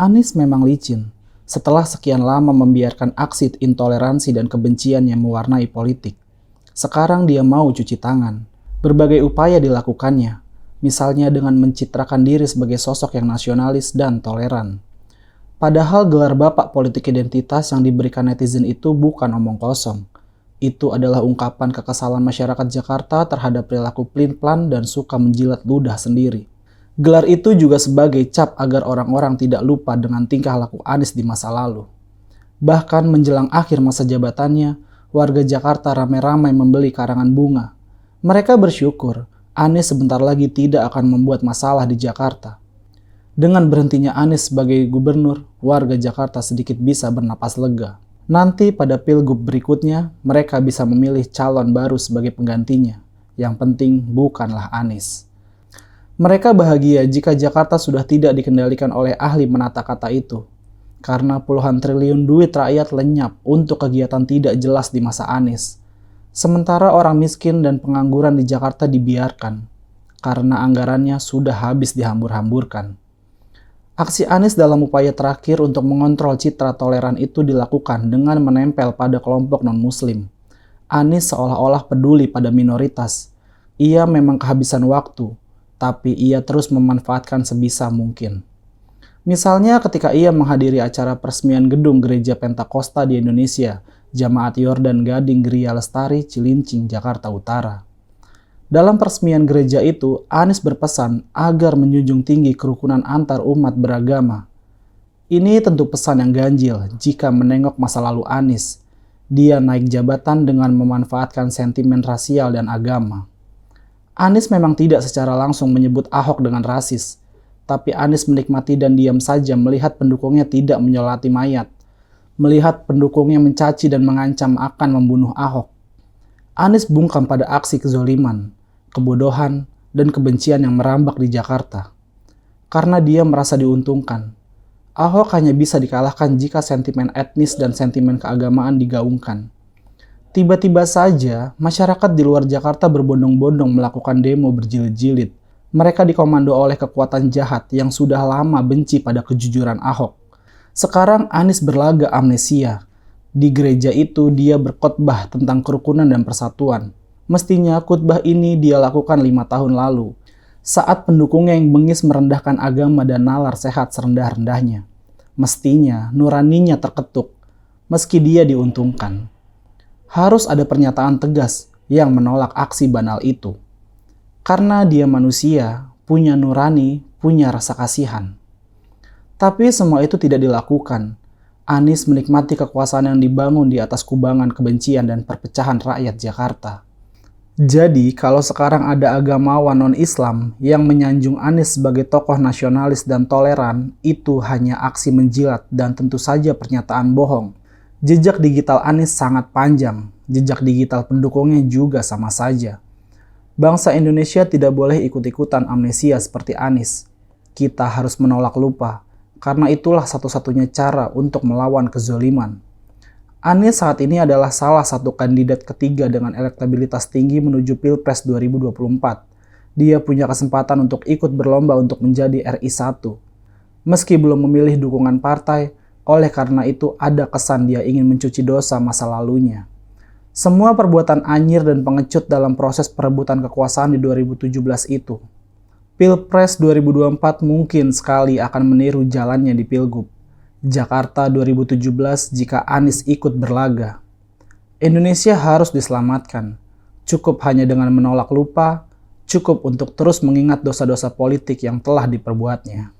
Anies memang licin. Setelah sekian lama membiarkan aksi intoleransi dan kebencian yang mewarnai politik, sekarang dia mau cuci tangan. Berbagai upaya dilakukannya, misalnya dengan mencitrakan diri sebagai sosok yang nasionalis dan toleran. Padahal gelar bapak politik identitas yang diberikan netizen itu bukan omong kosong. Itu adalah ungkapan kekesalan masyarakat Jakarta terhadap perilaku plin-plan dan suka menjilat ludah sendiri. Gelar itu juga sebagai cap agar orang-orang tidak lupa dengan tingkah laku Anies di masa lalu. Bahkan menjelang akhir masa jabatannya, warga Jakarta ramai-ramai membeli karangan bunga. Mereka bersyukur Anies sebentar lagi tidak akan membuat masalah di Jakarta. Dengan berhentinya Anies sebagai gubernur, warga Jakarta sedikit bisa bernapas lega. Nanti pada pilgub berikutnya, mereka bisa memilih calon baru sebagai penggantinya. Yang penting bukanlah Anies. Mereka bahagia jika Jakarta sudah tidak dikendalikan oleh ahli menata kata itu. Karena puluhan triliun duit rakyat lenyap untuk kegiatan tidak jelas di masa Anies. Sementara orang miskin dan pengangguran di Jakarta dibiarkan. Karena anggarannya sudah habis dihambur-hamburkan. Aksi Anies dalam upaya terakhir untuk mengontrol citra toleran itu dilakukan dengan menempel pada kelompok non-muslim. Anies seolah-olah peduli pada minoritas. Ia memang kehabisan waktu, tapi ia terus memanfaatkan sebisa mungkin. Misalnya ketika ia menghadiri acara peresmian gedung gereja Pentakosta di Indonesia, Jamaat Yordan Gading Geria Lestari, Cilincing, Jakarta Utara. Dalam peresmian gereja itu, Anies berpesan agar menjunjung tinggi kerukunan antar umat beragama. Ini tentu pesan yang ganjil jika menengok masa lalu Anies. Dia naik jabatan dengan memanfaatkan sentimen rasial dan agama. Anies memang tidak secara langsung menyebut Ahok dengan rasis, tapi Anies menikmati dan diam saja melihat pendukungnya tidak menyolati mayat, melihat pendukungnya mencaci dan mengancam akan membunuh Ahok. Anies bungkam pada aksi kezoliman, kebodohan, dan kebencian yang merambak di Jakarta. Karena dia merasa diuntungkan, Ahok hanya bisa dikalahkan jika sentimen etnis dan sentimen keagamaan digaungkan. Tiba-tiba saja, masyarakat di luar Jakarta berbondong-bondong melakukan demo berjilid-jilid. Mereka dikomando oleh kekuatan jahat yang sudah lama benci pada kejujuran Ahok. Sekarang Anies berlaga amnesia. Di gereja itu dia berkhotbah tentang kerukunan dan persatuan. Mestinya khutbah ini dia lakukan 5 tahun lalu, saat pendukungnya yang bengis merendahkan agama dan nalar sehat serendah-rendahnya. Mestinya nuraninya terketuk, meski dia diuntungkan. Harus ada pernyataan tegas yang menolak aksi banal itu. Karena dia manusia, punya nurani, punya rasa kasihan. Tapi semua itu tidak dilakukan. Anies menikmati kekuasaan yang dibangun di atas kubangan kebencian dan perpecahan rakyat Jakarta. Jadi, kalau sekarang ada agamawan non-Islam yang menyanjung Anies sebagai tokoh nasionalis dan toleran, itu hanya aksi menjilat dan tentu saja pernyataan bohong. Jejak digital Anies sangat panjang, jejak digital pendukungnya juga sama saja. Bangsa Indonesia tidak boleh ikut-ikutan amnesia seperti Anies. Kita harus menolak lupa, karena itulah satu-satunya cara untuk melawan kezoliman. Anies saat ini adalah salah satu kandidat ketiga dengan elektabilitas tinggi menuju Pilpres 2024. Dia punya kesempatan untuk ikut berlomba untuk menjadi RI 1. Meski belum memilih dukungan partai, oleh karena itu ada kesan dia ingin mencuci dosa masa lalunya. Semua perbuatan anyir dan pengecut dalam proses perebutan kekuasaan di 2017 itu. Pilpres 2024 mungkin sekali akan meniru jalannya di Pilgub. Jakarta 2017 jika Anies ikut berlaga. Indonesia harus diselamatkan. Cukup hanya dengan menolak lupa, cukup untuk terus mengingat dosa-dosa politik yang telah diperbuatnya.